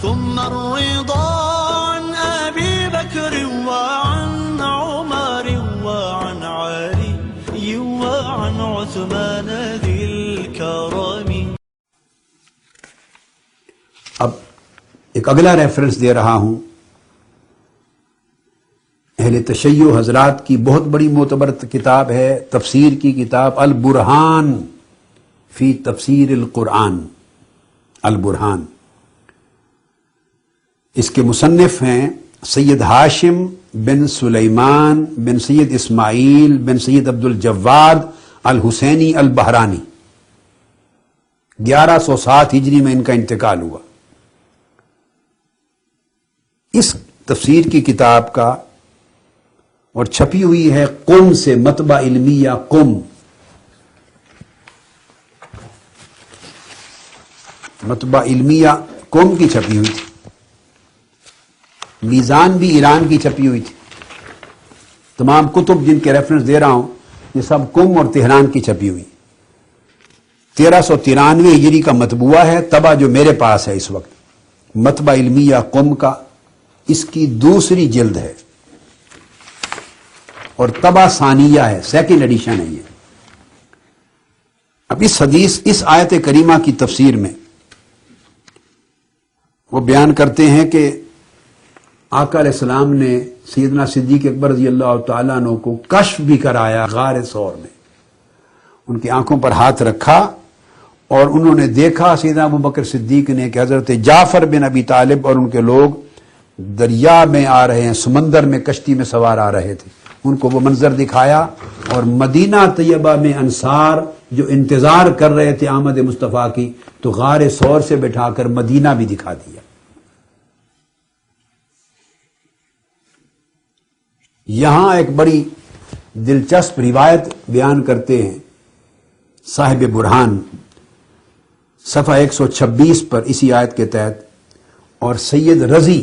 ثم الرضا عن أبي بكر وعن عمر وعن علي وعن عثمان ذي الكرم. اب ایک اگلا ریفرنس دے رہا ہوں. اہل تشیع حضرات کی بہت بڑی معتبر کتاب ہے، تفسیر کی کتاب البرہان فی تفسیر القرآن. البرہان، اس کے مصنف ہیں سید ہاشم بن سلیمان بن سید اسماعیل بن سید عبد الجواد الحسینی البہرانی. 1107 ہجری میں ان کا انتقال ہوا. اس تفسیر کی کتاب کا اور چھپی ہوئی ہے قم سے، مطبع علمیہ قم. مطبع علمیہ قم کی چھپی ہوئی تھی. میزان بھی ایران کی چھپی ہوئی تھی. تمام کتب جن کے ریفرنس دے رہا ہوں یہ سب قم اور تہران کی چھپی ہوئی. 1393 ہجری کا مطبوعہ ہے. طبع جو میرے پاس ہے اس وقت مطبع علمیہ قم کا، اس کی دوسری جلد ہے اور طبع ثانیہ ہے، سیکنڈ ایڈیشن ہے یہ. اب اس آیت کریمہ کی تفسیر میں وہ بیان کرتے ہیں کہ آقا علیہ السلام نے سیدنا صدیق اکبر رضی اللہ تعالیٰ عنہ کو کشف بھی کرایا غار ثور میں. ان کی آنکھوں پر ہاتھ رکھا اور انہوں نے دیکھا سیدنا ابو بکر صدیق نے کہ حضرت جعفر بن ابی طالب اور ان کے لوگ دریا میں آ رہے ہیں، سمندر میں کشتی میں سوار آ رہے تھے. ان کو وہ منظر دکھایا اور مدینہ طیبہ میں انصار جو انتظار کر رہے تھے آمد مصطفیٰ کی، تو غار ثور سے بٹھا کر مدینہ بھی دکھا دیا. یہاں ایک بڑی دلچسپ روایت بیان کرتے ہیں صاحب برہان صفحہ 126 پر اسی آیت کے تحت. اور سید رضی،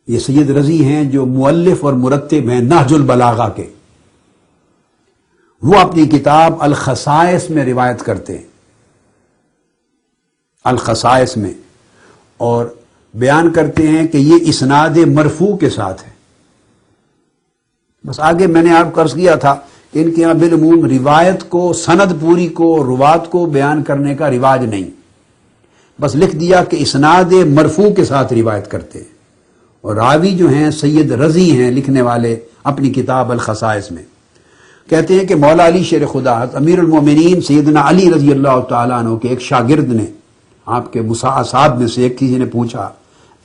یہ سید رضی ہیں جو مؤلف اور مرتب ہیں نہج البلاغہ کے، وہ اپنی کتاب الخصائص میں روایت کرتے ہیں. الخصائص میں، اور بیان کرتے ہیں کہ یہ اسناد مرفوع کے ساتھ ہے. بس آگے میں نے آپ کو عرض کیا تھا کہ ان کے یہاں بالعموم روایت کو، سند پوری کو، روات کو بیان کرنے کا رواج نہیں، بس لکھ دیا کہ اسناد مرفوع کے ساتھ روایت کرتے ہیں. اور راوی جو ہیں سید رضی ہیں لکھنے والے اپنی کتاب الخصائص میں. کہتے ہیں کہ مولا علی شیر خدا امیر المومنین سیدنا علی رضی اللہ تعالیٰ عنہ کے ایک شاگرد نے، آپ کے مصاحب میں سے ایک کسی نے پوچھا،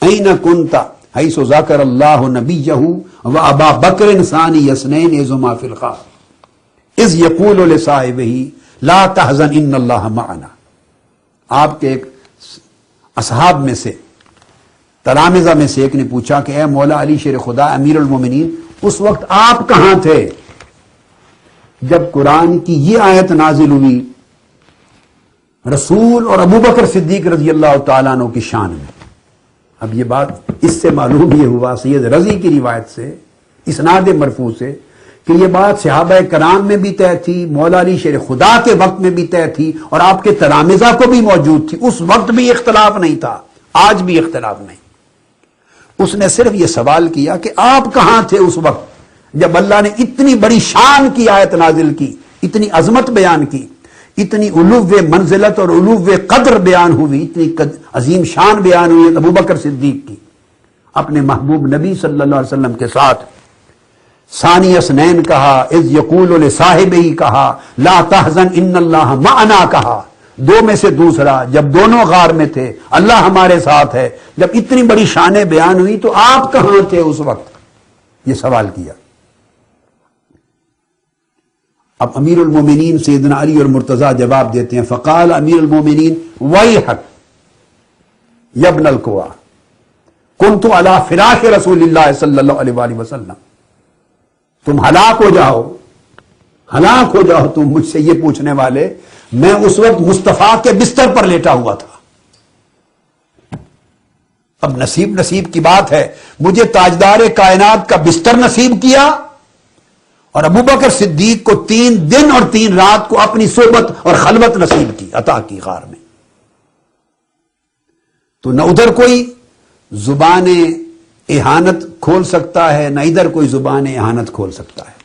این کنت حیث ذکر اللہ نبیہ و ابا بکر ثانی اثنین اذ فی الغار اذ یقول لصاحبہ لا تحزن ان اللہ معنا. آپ کے ایک اصحاب میں سے، تلامذہ میں سے ایک نے پوچھا کہ اے مولا علی شیر خدا امیر المومنین، اس وقت آپ کہاں تھے جب قرآن کی یہ آیت نازل ہوئی رسول اور ابو بکر صدیق رضی اللہ تعالیٰ عنہ کی شان میں؟ اب یہ بات اس سے معلوم یہ ہوا سید رضی کی روایت سے، اسناد مرفوع سے، کہ یہ بات صحابہ کرام میں بھی طے تھی، مولا علی شیر خدا کے وقت میں بھی طے تھی، اور آپ کے تلامذہ کو بھی موجود تھی. اس وقت بھی اختلاف نہیں تھا، آج بھی اختلاف نہیں. اس نے صرف یہ سوال کیا کہ آپ کہاں تھے اس وقت جب اللہ نے اتنی بڑی شان کی آیت نازل کی، اتنی عظمت بیان کی، اتنی علو منزلت اور علو قدر بیان ہوئی، اتنی عظیم شان بیان ہوئی ابو بکر صدیق کی اپنے محبوب نبی صلی اللہ علیہ وسلم کے ساتھ. ثانی اثنین کہا، اذ یقول لصاحبہ کہا، لا تحزن ان اللہ معنا کہا، دو میں سے دوسرا، جب دونوں غار میں تھے اللہ ہمارے ساتھ ہے. جب اتنی بڑی شانیں بیان ہوئی تو آپ کہاں تھے اس وقت؟ یہ سوال کیا. اب امیر المومنین سیدنا علی اور مرتضیٰ جواب دیتے ہیں، فقال امیر المومنین ویحک یا ابن القوا کنت علی فراش رسول اللہ صلی اللہ علیہ وآلہ وسلم. تم ہلاک ہو جاؤ، ہلاک ہو جاؤ تم مجھ سے یہ پوچھنے والے، میں اس وقت مصطفیٰ کے بستر پر لیٹا ہوا تھا. اب نصیب کی بات ہے، مجھے تاجدار کائنات کا بستر نصیب کیا، اور ابو بکر صدیق کو 3 دن اور 3 رات کو اپنی صحبت اور خلوت نصیب کی، عطا کی غار میں. تو نہ ادھر کوئی زبان اہانت کھول سکتا ہے، نہ ادھر کوئی زبان اہانت کھول سکتا ہے.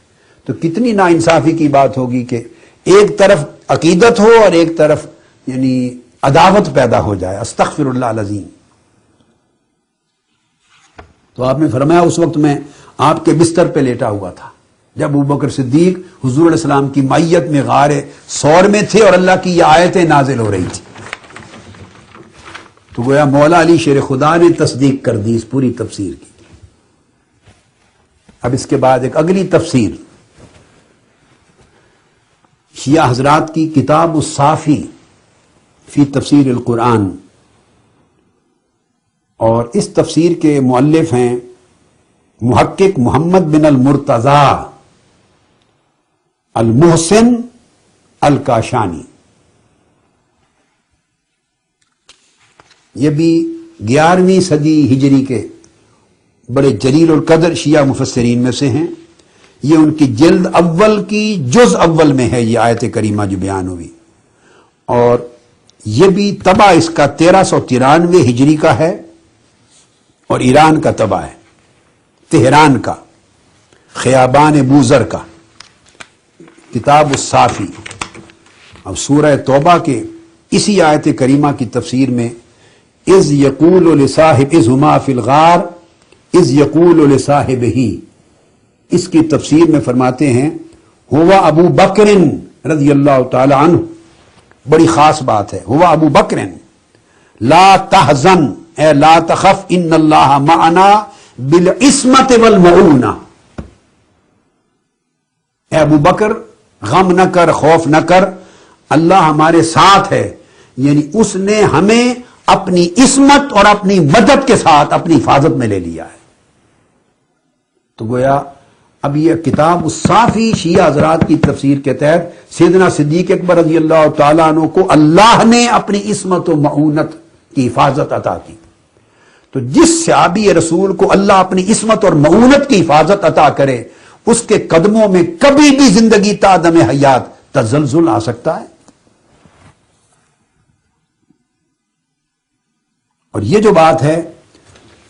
تو کتنی ناانصافی کی بات ہوگی کہ ایک طرف عقیدت ہو اور ایک طرف یعنی عداوت پیدا ہو جائے. استغفر اللہ العظیم. تو آپ نے فرمایا اس وقت میں آپ کے بستر پہ لیٹا ہوا تھا جب ابوبکر صدیق حضور علیہ السلام کی معیت میں غار ثور میں تھے اور اللہ کی یہ آیتیں نازل ہو رہی تھی. تو گویا مولا علی شیر خدا نے تصدیق کر دی اس پوری تفسیر کی. اب اس کے بعد ایک اگلی تفسیر شیعہ حضرات کی کتاب الصافی فی تفسیر القرآن، اور اس تفسیر کے مؤلف ہیں محقق محمد بن المرتضی المحسن الکاشانی. یہ بھی 11ویں صدی ہجری کے بڑے جلیل القدر شیعہ مفسرین میں سے ہیں. یہ ان کی جلد اول کی جز اول میں ہے یہ آیت کریمہ جو بیان ہوئی، اور یہ بھی طبع اس کا 1393 ہجری کا ہے اور ایران کا طبع ہے، تہران کا، خیابان بوزر کا. کتاب الصافی. اب سورہ توبہ کے اسی آیت کریمہ کی تفسیر میں اذ یقول لصاحب اذ ہما فی الغار اذ یقول لصاحبہ، اس کی تفسیر میں فرماتے ہیں ہوا ابو بکر رضی اللہ تعالی عنہ. بڑی خاص بات ہے، ہوا ابو بکر لا تحزن اے لا تخف ان اللہ معنا بالعصمت والمعونہ. اے ابو بکر غم نہ کر، خوف نہ کر، اللہ ہمارے ساتھ ہے، یعنی اس نے ہمیں اپنی عصمت اور اپنی مدد کے ساتھ اپنی حفاظت میں لے لیا ہے. تو گویا اب یہ کتاب الصافی شیعہ حضرات کی تفسیر کے تحت سیدنا صدیق اکبر رضی اللہ تعالیٰ عنہ کو اللہ نے اپنی عصمت و معونت کی حفاظت عطا کی. تو جس صحابی رسول کو اللہ اپنی عصمت اور معونت کی حفاظت عطا کرے اس کے قدموں میں کبھی بھی زندگی تا دم حیات تزلزل آ سکتا ہے. اور یہ جو بات ہے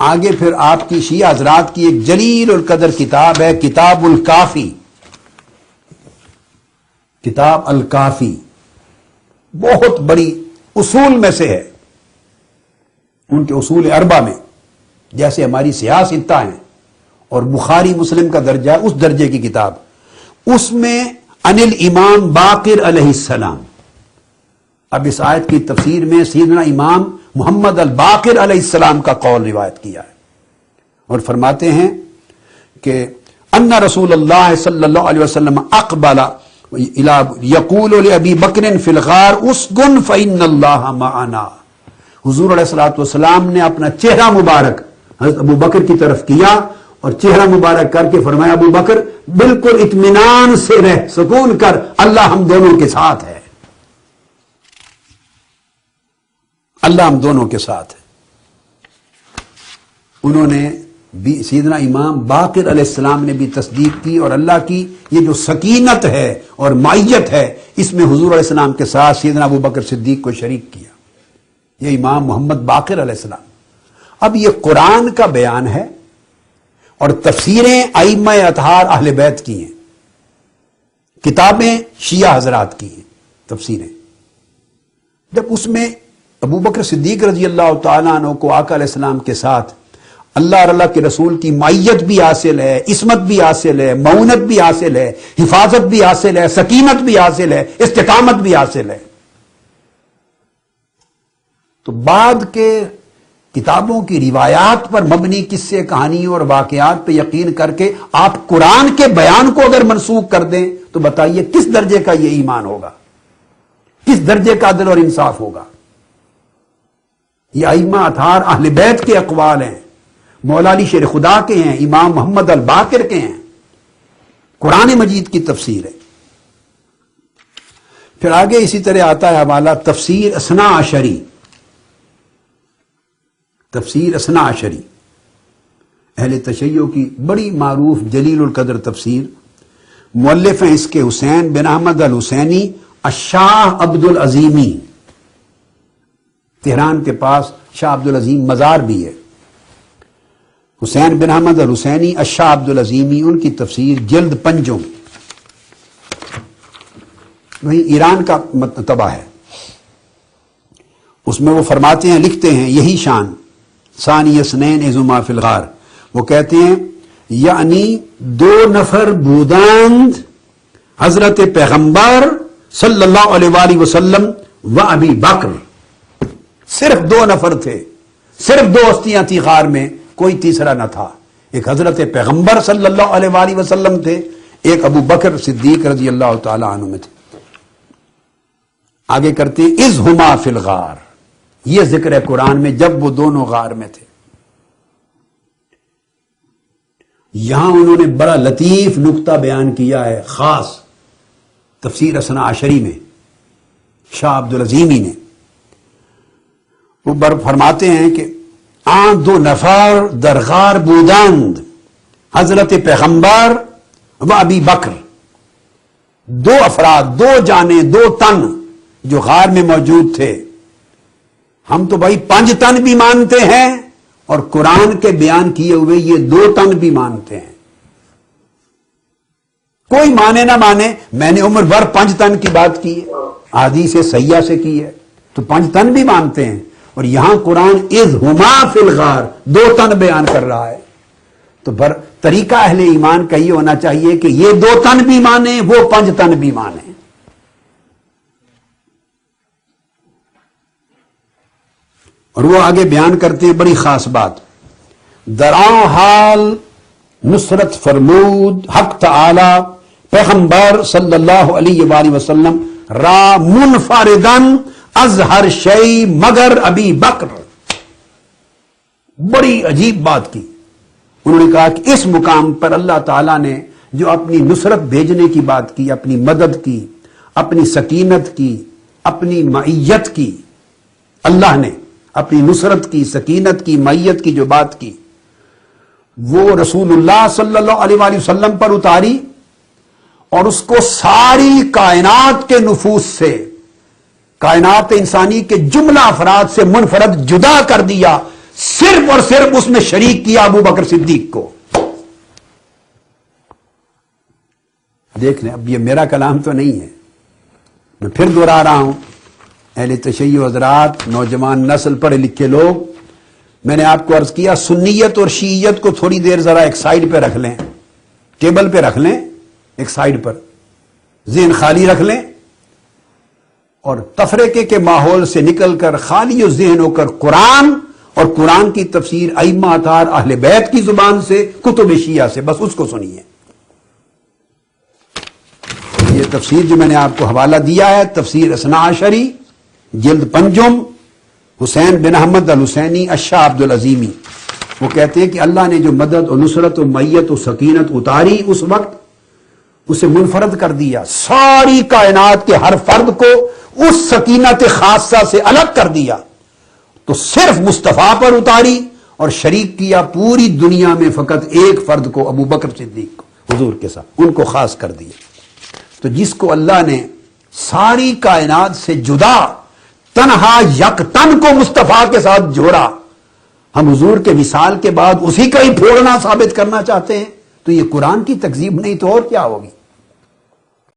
آگے پھر آپ کی شیعہ حضرات کی ایک جلیل القدر کتاب ہے کتاب الکافی. کتاب الکافی بہت بڑی اصول میں سے ہے، ان کے اصول اربع میں، جیسے ہماری سیاستہ ہیں اور بخاری مسلم کا درجہ ہے اس درجے کی کتاب. اس میں عن الامام باقر علیہ السلام. اب اس آیت کی تفسیر میں سیدنا امام محمد الباقر علیہ السلام کا قول روایت کیا ہے، اور فرماتے ہیں کہ ان رسول اللہ صلی اللہ علیہ وسلم اقبل یقول لابی بکر فی الغار اسکن فإن اللہ معنا. حضور علیہ الصلوۃ والسلام نے اپنا چہرہ مبارک حضرت ابو بکر کی طرف کیا اور چہرہ مبارک کر کے فرمایا ابو بکر بالکل اطمینان سے رہ، سکون کر، اللہ ہم دونوں کے ساتھ ہے، اللہ ہم دونوں کے ساتھ ہے. انہوں نے بھی سیدنا امام باقر علیہ السلام نے بھی تصدیق کی، اور اللہ کی یہ جو سکینت ہے اور معیت ہے اس میں حضور علیہ السلام کے ساتھ سیدنا ابو بکر صدیق کو شریک کیا، یہ امام محمد باقر علیہ السلام. اب یہ قرآن کا بیان ہے اور تفسیریں ائمہ اطہار اہل بیت کی ہیں، کتابیں شیعہ حضرات کی ہیں تفسیریں. جب اس میں ابو بکر صدیق رضی اللہ تعالیٰ عنہ کو آقا علیہ السلام کے ساتھ اللہ اور اللہ کے رسول کی معیت بھی حاصل ہے، عصمت بھی حاصل ہے، معونت بھی حاصل ہے، حفاظت بھی حاصل ہے، سکینت بھی حاصل ہے، استقامت بھی حاصل ہے، تو بعد کے کتابوں کی روایات پر مبنی قصے کہانیوں اور واقعات پہ یقین کر کے آپ قرآن کے بیان کو اگر منسوخ کر دیں تو بتائیے کس درجے کا یہ ایمان ہوگا، کس درجے کا عدل اور انصاف ہوگا. یہ ائمہ اطہار اہل بیت کے اقوال ہیں، مولا علی شیر خدا کے ہیں، امام محمد الباقر کے ہیں، قرآن مجید کی تفسیر ہے. پھر آگے اسی طرح آتا ہے حوالہ تفسیر اثنا عشری. تفسیر اثنا عشری اہل تشیع کی بڑی معروف جلیل القدر تفسیر. مؤلف ہیں اس کے حسین بن احمد الحسینی الشاہ عبد العظیمی. تہران کے پاس شاہ عبدالعظیم مزار بھی ہے. حسین بن احمد الحسینی الشاہ عبدالعظیمی، ان کی تفسیر جلد 5 وہیں ایران کا مکتبہ ہے. اس میں وہ فرماتے ہیں، لکھتے ہیں، یہی شان ثانی اثنین اذ ہما فی الغار، وہ کہتے ہیں یعنی 2 نفر بودند حضرت پیغمبر صلی اللہ علیہ وآلہ وسلم و ابی بکر، صرف 2 نفر تھے، صرف 2 ہستیاں تھی غار میں، کوئی تیسرا نہ تھا. ایک حضرت پیغمبر صلی اللہ علیہ وآلہ وسلم تھے، ایک ابو بکر صدیق رضی اللہ تعالی عنہ میں تھے. آگے کرتے ہیں اذ ہما فی الغار، یہ ذکر ہے قرآن میں جب وہ دونوں غار میں تھے. یہاں انہوں نے بڑا لطیف نقطہ بیان کیا ہے، خاص تفسیر اثنا عشری میں شاہ عبدالعظیمی نے. وہ فرماتے ہیں کہ آن 2 نفر در غار بودند حضرت پیغمبر و ابی بکر، 2 افراد، 2 جانیں، 2 تن جو غار میں موجود تھے. ہم تو بھائی 5 تن بھی مانتے ہیں اور قرآن کے بیان کیے ہوئے یہ 2 تن بھی مانتے ہیں. کوئی مانے نہ مانے، میں نے عمر بھر 5 تن کی بات کی ہے، حدیث سیاح سے کی ہے، تو 5 تن بھی مانتے ہیں. اور یہاں قرآن اذ ہما فی الغار 2 تن بیان کر رہا ہے. تو طریقہ اہل ایمان کا یہ ہونا چاہیے کہ یہ 2 تن بھی مانے، وہ 5 تن بھی مانے. اور وہ آگے بیان کرتے ہیں بڑی خاص بات، درآں حال نصرت فرمود حق تعالی پیغمبر صلی اللہ علیہ وآلہ وسلم را منفردن از ہر شئی مگر ابی بکر. بڑی عجیب بات کی. انہوں نے کہا کہ اس مقام پر اللہ تعالیٰ نے جو اپنی نصرت بھیجنے کی بات کی، اپنی مدد کی، اپنی سکینت کی، اپنی معیت کی، اللہ نے اپنی نصرت کی، سکینت کی، معیت کی جو بات کی، وہ رسول اللہ صلی اللہ علیہ وآلہ وسلم پر اتاری اور اس کو ساری کائنات کے نفوس سے، کائنات انسانی کے جملہ افراد سے منفرد جدا کر دیا. صرف اور صرف اس میں شریک کیا ابو بکر صدیق کو. دیکھ لیں، اب یہ میرا کلام تو نہیں ہے، میں پھر دوہرا رہا ہوں. اہل تشیع حضرات، نوجوان نسل، پڑھے لکھے لوگ، میں نے آپ کو عرض کیا سنیت اور شیعیت کو تھوڑی دیر ذرا ایک سائیڈ پہ رکھ لیں، ٹیبل پہ رکھ لیں، ایک سائیڈ پر ذہن خالی رکھ لیں اور تفریقے کے ماحول سے نکل کر خالی و ذہن ہو کر قرآن اور قرآن کی تفسیر ائمہ اطہار اہل بیت کی زبان سے، کتب شیعہ سے، بس اس کو سنیے. یہ تفسیر جو میں نے آپ کو حوالہ دیا ہے، تفسیر اثنا عشری جلد 5 حسین بن احمد الحسینی الشاہ عبدالعظیمی، وہ کہتے ہیں کہ اللہ نے جو مدد و نصرت و معیت و سکینت اتاری اس وقت، اسے منفرد کر دیا، ساری کائنات کے ہر فرد کو اس سکینت خاصہ سے الگ کر دیا، تو صرف مصطفیٰ پر اتاری اور شریک کیا پوری دنیا میں فقط ایک فرد کو، ابو بکر صدیق کو، حضور کے ساتھ ان کو خاص کر دیا. تو جس کو اللہ نے ساری کائنات سے جدا تنہا یک تن کو مصطفیٰ کے ساتھ جوڑا، ہم حضور کے وصال کے بعد اسی کا ہی پھوڑنا ثابت کرنا چاہتے ہیں، تو یہ قرآن کی تکذیب نہیں تو اور کیا ہوگی.